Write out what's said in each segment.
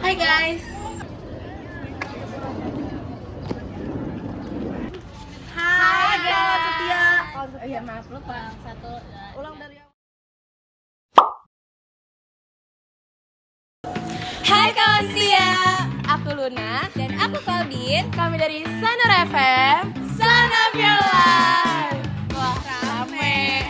Hai guys. Hai guys, Setia. Oh iya maaf lupa. Satu. Ulang dari awal. Hai kawan Setia, aku Luna dan aku Claudine. Kami dari Sanur FM, Son of Your Life. Wah rame.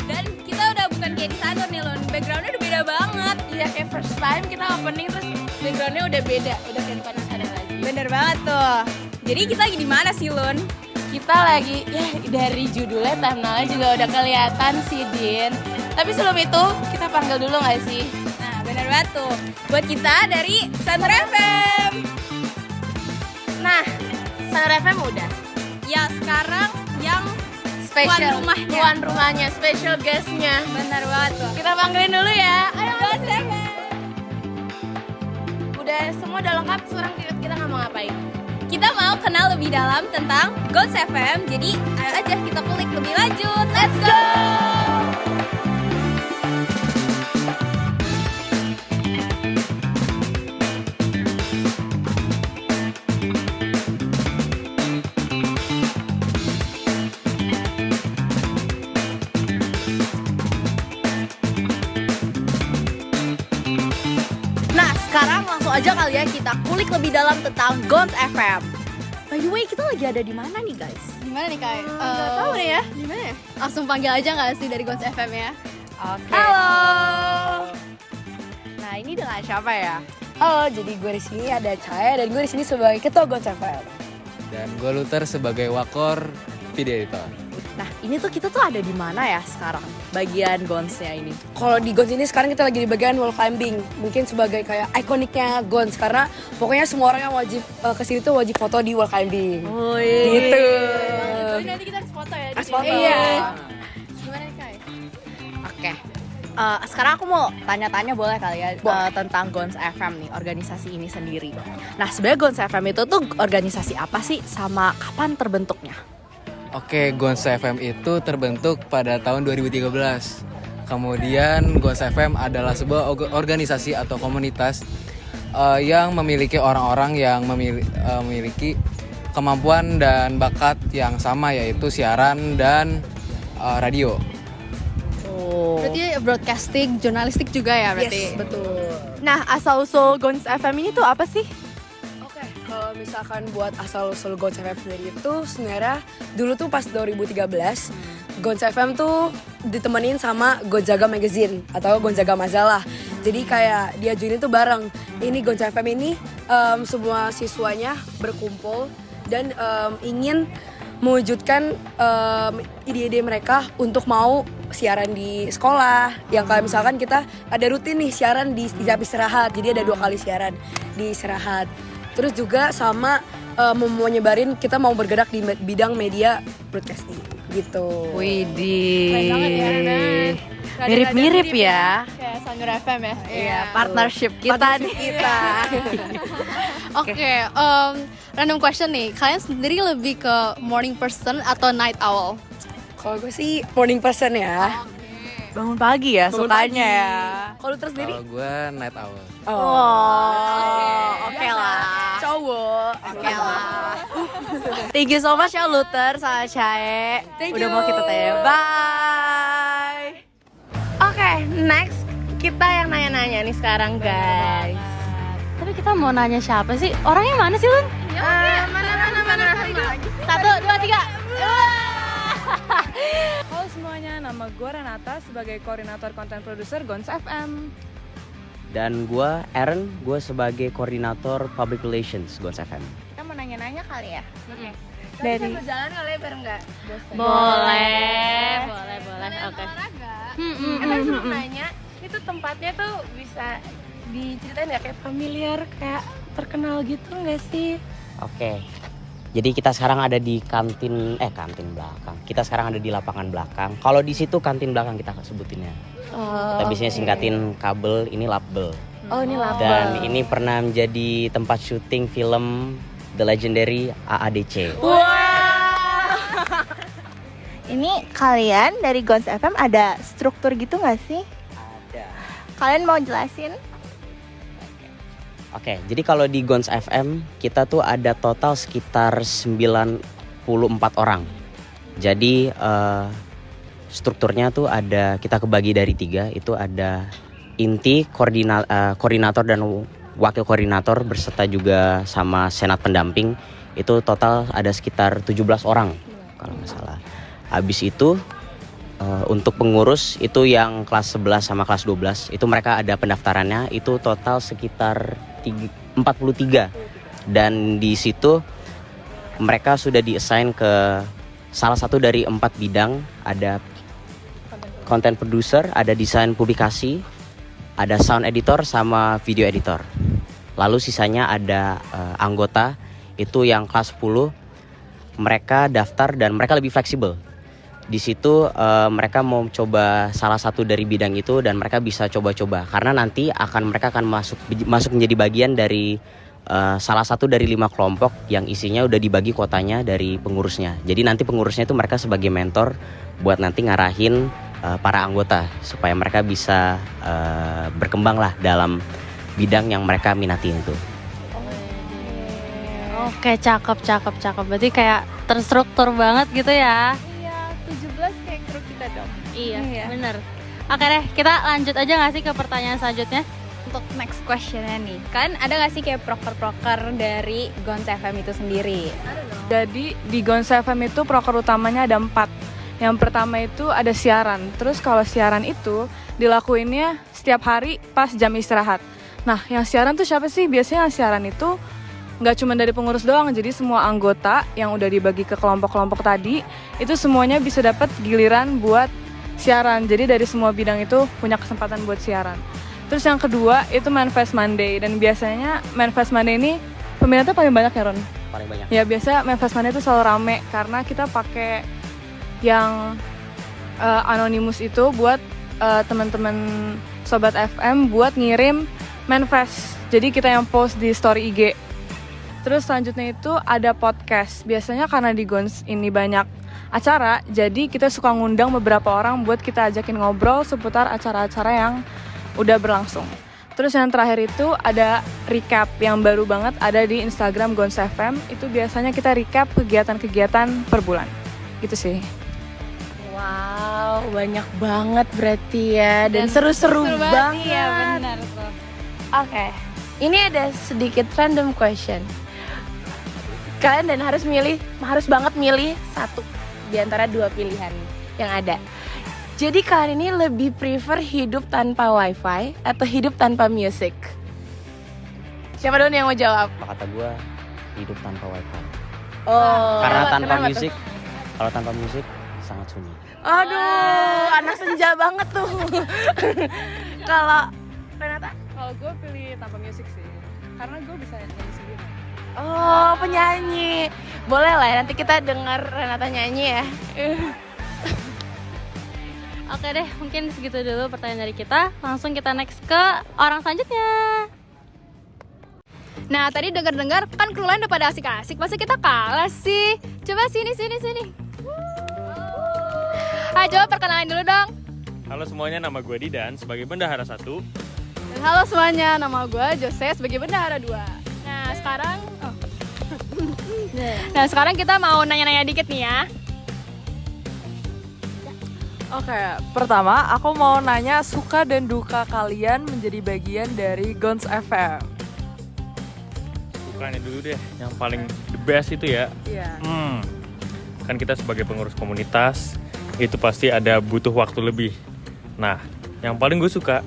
Dan kita udah bukan kayak di Sanur nih Lun, backgroundnya udah beda banget. Iya kayak first time kita opening terus backgroundnya udah beda, udah kayak bukan sana lagi. Bener banget tuh. Jadi kita lagi di mana sih Lun? Kita lagi, ya dari judulnya, thumbnailnya juga udah kelihatan sih Din. Tapi sebelum itu kita panggil dulu nggak sih? Bener banget tuh, buat kita dari Sanur FM. Nah, Sanur FM udah. Ya sekarang yang Special tuan rumahnya, special guestnya. Bener banget tuh. Kita panggilin dulu ya. Ayo Gods FM. Udah semua udah lengkap, sekarang kita nggak mau ngapain. Kita mau kenal lebih dalam tentang Gods FM. Jadi ayo aja kita kulik lebih lanjut. Let's go. Sekarang langsung aja kali ya kita kulik lebih dalam tentang Gods FM. By the way, kita lagi ada di mana nih guys? Di mana nih Kai? Nggak tahu nih ya. Di mana ya? Langsung panggil aja nggak sih dari Gods FM ya? Oke. Halo. Nah ini dengan siapa ya? Halo, jadi gue di sini ada Cahaya dan gue di sini sebagai ketua Gods FM. Dan gue Luther sebagai wakor video editor. Nah ini tuh kita tuh ada di mana ya sekarang? Bagian Gonsnya ini. Kalau di Gods ini sekarang kita lagi di bagian wall climbing. Mungkin sebagai kayak ikoniknya Gods karena pokoknya semua orang yang wajib kesini tuh wajib foto di wall climbing. Oh Gitu. Jadi nanti kita harus foto ya. Harus di sini. foto. Iya. Gimana nih Kai? Oke. Sekarang aku mau tanya-tanya boleh kali ya tentang Gods FM nih, organisasi ini sendiri. Nah sebenarnya Gods FM itu tuh organisasi apa sih, sama kapan terbentuknya? Oke, Gons FM itu terbentuk pada tahun 2013. Kemudian Gons FM adalah sebuah organisasi atau komunitas yang memiliki orang-orang yang memiliki kemampuan dan bakat yang sama, yaitu siaran dan radio. Oh. Berarti broadcasting, jurnalistik juga ya berarti? Yes, betul. Nah, asal-usul Gods FM ini tuh apa sih? Oke, kalau misalkan buat asal-usul Gods FM sendiri itu sebenarnya dulu tuh pas 2013 Gods FM tuh ditemenin sama Gonzaga Magazine atau Gonzaga Majalah. Jadi kayak diajuin itu bareng. Ini Gods FM ini semua siswanya berkumpul dan ingin mewujudkan ide-ide mereka untuk mau siaran di sekolah. Yang kayak misalkan kita ada rutin nih siaran di setiap istirahat. Jadi ada 2 kali siaran di istirahat. Terus juga sama mau nyebarin kita mau bergerak di bidang media broadcasting gitu. Widih. Keren banget ya, Ren. Mirip-mirip ya. Kayak Sanur FM ya? Iya, partnership kita nih. Oke, random question nih. Kalian sendiri lebih ke morning person atau night owl? Kalau gue sih morning person ya. Bangun pagi ya, Bangun sukanya pagi. ya. Kalau terus sendiri? Kalau gue night owl. Oh, oke lah. Cowok. Oke lah. Thank you so much ya Luther sama Cae. Thank Udah you. mau kita tanya. Bye. Oke, next kita yang nanya-nanya nih sekarang guys. Tapi kita mau nanya siapa sih? Orangnya mana sih, Lun? Mana? 1, 2, 3. Halo semuanya, nama gue Renata sebagai koordinator konten produser Gons FM. Dan gue Aaron, gue sebagai koordinator public relations Gons FM. Kita mau nanya-nanya kali ya? Dari Berjalan kali ya biar enggak bosan. boleh. Oke. Olahraga. Tapi sebelum nanya, itu tempatnya tuh bisa diceritain nggak kayak familiar, kayak terkenal gitu nggak sih? Oke. Jadi kita sekarang ada di kantin belakang. Kita sekarang ada di lapangan belakang. Kalau di situ kantin belakang kita sebutinnya. Kita biasanya singkatin kabel, ini label. Oh ini label. Dan ini pernah menjadi tempat syuting film The Legendary AADC. Ini kalian dari Gons FM ada struktur gitu nggak sih? Ada. Kalian mau jelasin? Oke, jadi kalau di Gons FM kita tuh ada total sekitar 94 orang. Jadi strukturnya tuh kita kebagi dari 3. Itu ada inti, koordinator dan wakil koordinator beserta juga sama senat pendamping. Itu total ada sekitar 17 orang kalau nggak salah. Habis itu untuk pengurus itu yang kelas 11 sama kelas 12 itu mereka ada pendaftarannya, itu total sekitar 43. Dan di situ mereka sudah diassign ke salah satu dari 4 bidang. Ada content producer, ada desain publikasi, ada sound editor sama video editor. Lalu sisanya ada anggota itu yang kelas 10. Mereka daftar dan mereka lebih fleksibel. Di situ mereka mau coba salah satu dari bidang itu dan mereka bisa coba-coba karena nanti mereka akan masuk menjadi bagian dari salah satu dari 5 kelompok yang isinya udah dibagi kuotanya dari pengurusnya. Jadi nanti pengurusnya itu mereka sebagai mentor buat nanti ngarahin para anggota supaya mereka bisa berkembang lah dalam bidang yang mereka minatin itu. Oke, cakep. Berarti kayak terstruktur banget gitu ya. 17 kayak kru kita dong. Iya, bener. Oke deh, kita lanjut aja gak sih ke pertanyaan selanjutnya? Untuk next questionnya nih, kan ada gak sih kayak proker-proker dari Gons FM itu sendiri? Jadi di Gons FM itu proker utamanya ada 4. Yang pertama itu ada siaran. Terus kalau siaran itu dilakuinnya setiap hari pas jam istirahat. Nah, yang siaran tuh siapa sih? Biasanya yang siaran itu nggak cuma dari pengurus doang, jadi semua anggota yang udah dibagi ke kelompok-kelompok tadi itu semuanya bisa dapat giliran buat siaran. Jadi dari semua bidang itu punya kesempatan buat siaran. Terus yang kedua itu Manifest Monday, dan biasanya Manifest Monday ini peminatnya paling banyak ya, Ron? Paling banyak. Ya, biasa Manifest Monday itu selalu rame karena kita pakai yang anonymous itu buat teman-teman sobat FM buat ngirim manifest. Jadi kita yang post di story IG. Terus selanjutnya itu ada podcast. Biasanya karena di Gons ini banyak acara, jadi kita suka ngundang beberapa orang buat kita ajakin ngobrol seputar acara-acara yang udah berlangsung. Terus yang terakhir itu ada recap yang baru banget ada di Instagram Gons FM. Itu biasanya kita recap kegiatan-kegiatan per bulan. Gitu sih. Wow, banyak banget berarti ya. Dan seru-seru banget. Iya, benar tuh. Oke, ini ada sedikit random question. Kalian dan harus banget milih satu di antara 2 pilihan yang ada. Jadi kalian ini lebih prefer hidup tanpa wifi atau hidup tanpa musik? Siapa dulu yang mau jawab? Kata gue hidup tanpa wifi. Oh, Karena tanpa kenapa musik, kalau tanpa musik sangat sunyi. Aduh, anak senja banget tuh. Kalau Renata? Kalau gue pilih tanpa musik sih, karena gue bisa nyanyi sendiri. Oh, penyanyi. Boleh lah ya, nanti kita dengar Renata nyanyi ya. Oke deh, mungkin segitu dulu pertanyaan dari kita. Langsung kita next ke orang selanjutnya. Nah, tadi dengar-dengar kan kru lain udah pada asik-asik, masa kita kalah sih? Coba sini. Hai, coba perkenalan dulu dong. Halo semuanya, nama gue Didan sebagai bendahara 1. Dan halo semuanya, nama gue Jose sebagai bendahara 2. Nah, sekarang kita mau nanya-nanya dikit nih ya. Oke, pertama aku mau nanya suka dan duka kalian menjadi bagian dari Gons FM. Sukanya dulu deh, yang paling the best itu ya. Iya. Kan kita sebagai pengurus komunitas itu pasti ada butuh waktu lebih. Nah, yang paling gue suka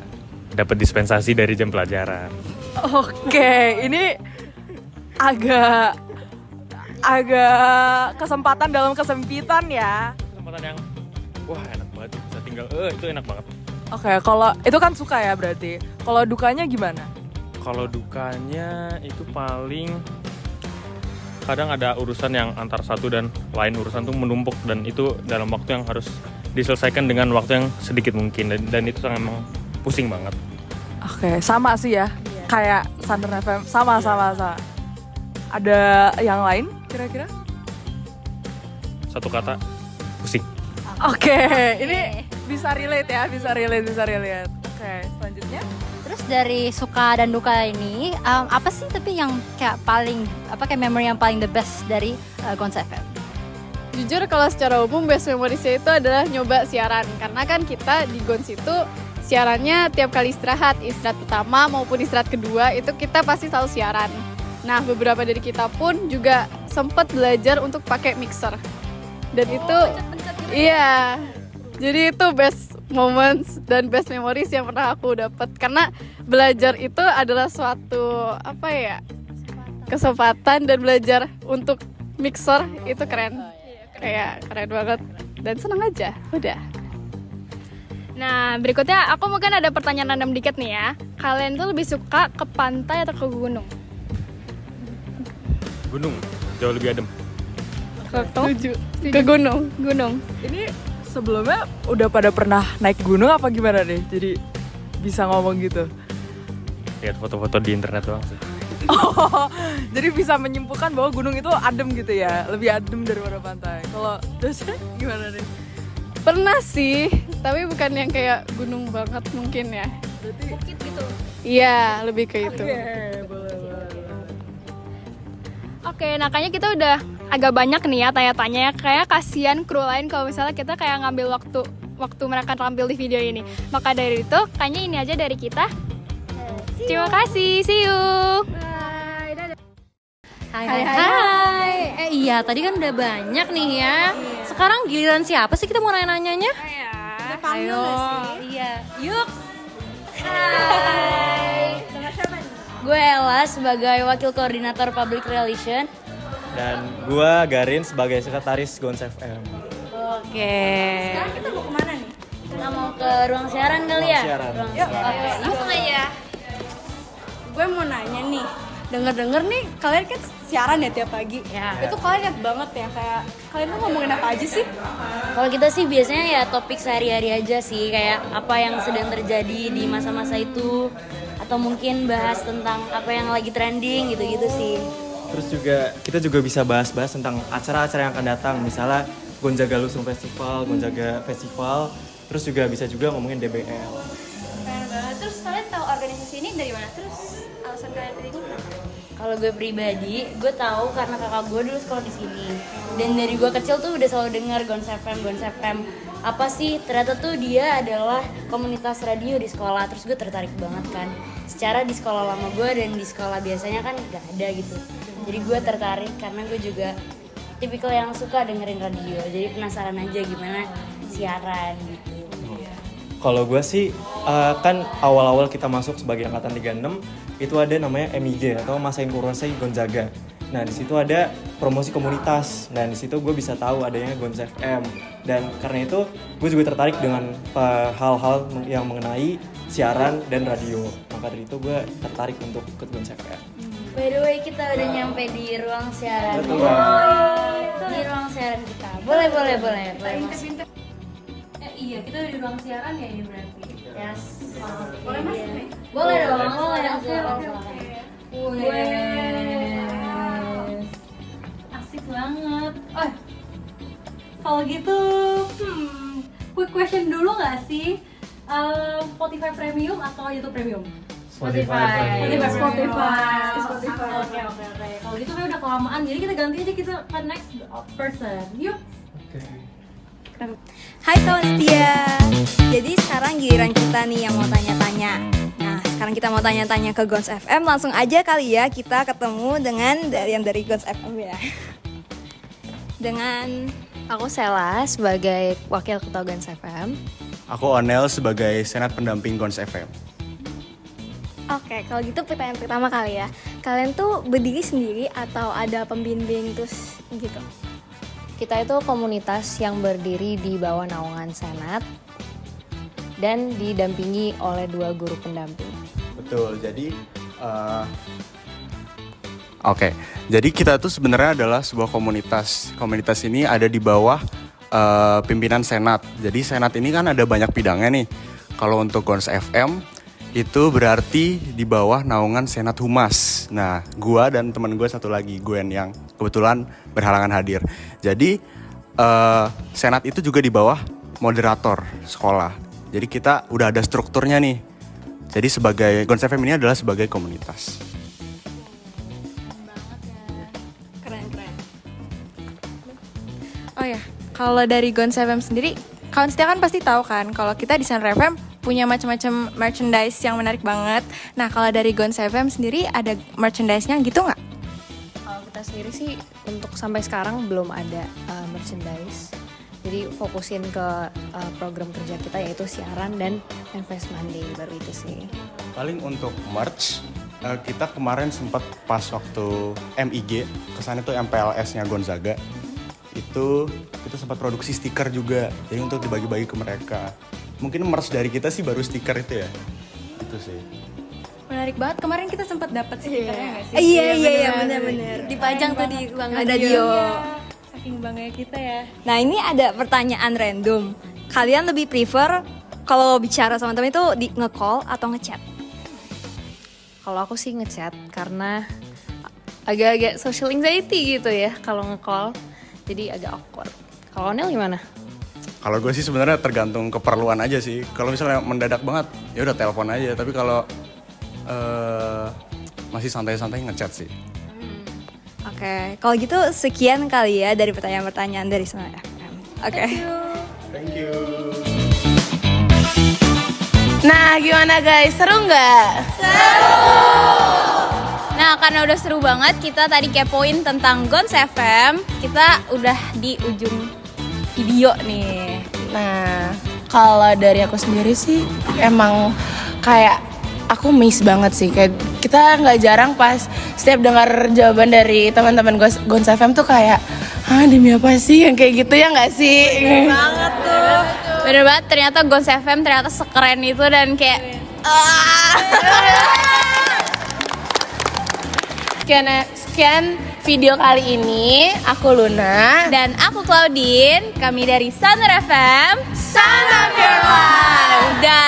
dapat dispensasi dari jam pelajaran. Oke, ini agak kesempatan dalam kesempitan ya. Kesempatan yang wah enak banget, bisa tinggal itu enak banget. Oke, kalau itu kan suka ya berarti. Kalau dukanya gimana? Kalau dukanya itu paling kadang ada urusan yang antar satu dan lain urusan tuh menumpuk, dan itu dalam waktu yang harus diselesaikan dengan waktu yang sedikit mungkin, dan itu emang pusing banget. Oke, sama sih ya. Kayak Sander FM, sama. Ada yang lain kira-kira? Satu kata, pusing. Oke, ini bisa relate ya, bisa relate. Oke, selanjutnya. Terus dari suka dan duka ini, apa sih tapi yang kayak paling, kayak memory yang paling the best dari Gons FM? Jujur kalau secara umum best memories-nya itu adalah nyoba siaran. Karena kan kita di Gons itu siarannya tiap kali istirahat pertama maupun istirahat kedua itu kita pasti selalu siaran. Nah, beberapa dari kita pun juga sempat belajar untuk pakai mixer. Dan itu iya. Jadi itu best moments dan best memories yang pernah aku dapat, karena belajar itu adalah suatu kesempatan, dan belajar untuk mixer itu keren. Kayak keren banget dan senang aja. Udah. Nah, berikutnya aku mungkin ada pertanyaan random dikit nih ya. Kalian tuh lebih suka ke pantai atau ke gunung? Gunung, jauh lebih adem. Setuju. Ke gunung. Gunung. Ini sebelumnya udah pada pernah naik gunung apa gimana deh? Jadi bisa ngomong gitu. Lihat foto-foto di internet doang sih. Oh, jadi bisa menyimpulkan bahwa gunung itu adem gitu ya, lebih adem daripada pantai. Kalau dosen gimana nih? Pernah sih, tapi bukan yang kayak gunung banget mungkin ya. Bukit gitu. Iya, lebih ke itu. Boleh. Oke, nah kayaknya kita udah agak banyak nih ya tanya-tanya. Kayak kasihan kru lain kalau misalnya kita kayak ngambil waktu mereka tampil di video ini. Maka dari itu, kayaknya ini aja dari kita. Terima kasih, see you. Hai. Iya, tadi kan udah banyak nih ya. Sekarang giliran siapa sih kita mau nanya-nanyanya? Ayo. Iya. Yuk. Hai. Gue Ella sebagai Wakil Koordinator Public Relation. Dan gue Garin sebagai Sekretaris Gons FM. Oke. Sekarang kita mau kemana nih? Kita mau ke ruang siaran kali ya? Ruang siaran. Langsung aja. Gue mau nanya nih, denger nih kalian kan siaran ya tiap pagi. Ya. Itu kalian lihat banget ya, kayak kalian tuh ngomongin apa aja sih? Kalau kita sih biasanya ya topik sehari-hari aja sih, kayak apa yang sedang terjadi di masa-masa itu, atau mungkin bahas tentang apa yang lagi trending gitu-gitu sih. Terus juga kita juga bisa bahas-bahas tentang acara-acara yang akan datang, misalnya Gonzaga Lusung Festival, Gonzaga Festival. Terus juga bisa juga ngomongin DBL. Keren banget. Terus kalian tahu organisasi ini dari mana? Terus alasan kalian pilih ini? Kalau gue pribadi, gue tahu karena kakak gue dulu sekolah di sini. Dan dari gue kecil tuh udah selalu dengar Gons FM. Apa sih? Ternyata tuh dia adalah komunitas radio di sekolah. Terus gue tertarik banget kan. Secara di sekolah lama gue dan di sekolah biasanya kan gak ada gitu. Jadi gue tertarik karena gue juga tipikal yang suka dengerin radio. Jadi penasaran aja gimana siaran gitu. Kalau gue sih, kan awal-awal kita masuk sebagai angkatan 36, itu ada namanya MIG atau Masa Informasi Gonzaga. Nah, di situ ada promosi komunitas. Dan di situ gue bisa tahu adanya Gons FM. Dan karena itu, gue juga tertarik dengan hal-hal yang mengenai siaran dan radio. Maka dari itu gue tertarik untuk ikut Gons FM. By the way, kita udah nyampe di ruang siaran. Betul. Di ruang siaran kita. Boleh. Iya, kita udah di ruang siaran ya ini berarti. Yes. Boleh masuk nih? Boleh dong. Asik banget. Oh, kalau gitu, quick question dulu nggak sih? Spotify Premium atau YouTube Premium? Spotify. Oke. Kalau gitu kan udah kelamaan, jadi kita ganti aja, kita ke next person. Yuk. Hai kawan setia. Jadi sekarang giliran kita nih yang mau tanya-tanya. Nah, sekarang kita mau tanya-tanya ke Gons FM. Langsung aja kali ya kita ketemu dengan yang dari Gons FM ya. Dengan Aku Sela sebagai Wakil Ketua Gons FM. Aku Onel sebagai Senat Pendamping Gons FM. Oke, kalau gitu pertanyaan pertama kali ya. Kalian tuh berdiri sendiri atau ada pembimbing terus gitu? Kita itu komunitas yang berdiri di bawah naungan Senat dan didampingi oleh 2 guru pendamping. Betul, jadi jadi kita tuh sebenarnya adalah sebuah komunitas. Komunitas ini ada di bawah pimpinan Senat. Jadi Senat ini kan ada banyak bidangnya nih. Kalau untuk Gons FM itu berarti di bawah naungan Senat Humas. Nah, gua dan teman gue satu lagi, Gwen, yang kebetulan berhalangan hadir. Jadi Senat itu juga di bawah moderator sekolah. Jadi kita udah ada strukturnya nih. Jadi sebagai Gons FM ini adalah sebagai komunitas. Keren-keren. Oh ya, kalau dari Gons FM sendiri, kawan setia kan pasti tahu kan kalau kita di Saner FM punya macam-macam merchandise yang menarik banget. Nah, kalau dari Gons FM sendiri ada merchandise-nya gitu nggak? Kalau kita sendiri sih untuk sampai sekarang belum ada merchandise. Jadi fokusin ke program kerja kita yaitu siaran dan Invest Monday, baru itu sih. Paling untuk merch, kita kemarin sempat pas waktu MIG, kesannya tuh MPLS-nya Gonzaga. Itu kita sempat produksi stiker juga, jadi untuk dibagi-bagi ke mereka. Mungkin merch dari kita sih baru stiker itu ya, itu sih. Menarik banget, kemarin kita sempat dapat stikernya nggak sih? Iya benar-benar. Dipajang tuh di ruang radio. Saking bangganya kita ya. Nah ini ada pertanyaan random. Kalian lebih prefer kalau bicara sama temen itu di nge-call atau ngechat? Kalau aku sih ngechat karena agak-agak social anxiety gitu ya kalau nge-call. Jadi agak awkward. Kalau Nel gimana? Kalau gue sih sebenarnya tergantung keperluan aja sih. Kalau misalnya mendadak banget, ya udah telepon aja. Tapi kalau masih santai-santai ngechat sih. Oke, kalau gitu sekian kali ya dari pertanyaan-pertanyaan dari Saner FM. Oke. Thank you. Nah, gimana guys? Seru nggak? Nah, karena udah seru banget, kita tadi kepoin tentang Gons FM. Kita udah di ujung video nih. Nah, kalau dari aku sendiri sih emang kayak aku miss banget sih. Kayak kita nggak jarang pas setiap dengar jawaban dari teman-teman Gons FM tuh kayak, demi apa sih yang kayak gitu ya nggak sih? Bener banget tuh. Bener banget, ternyata Gons FM ternyata sekeren itu dan kayak Sekian video kali ini. Aku Luna dan aku Claudine. Kami dari Saner FM, Son of Your Life. Dan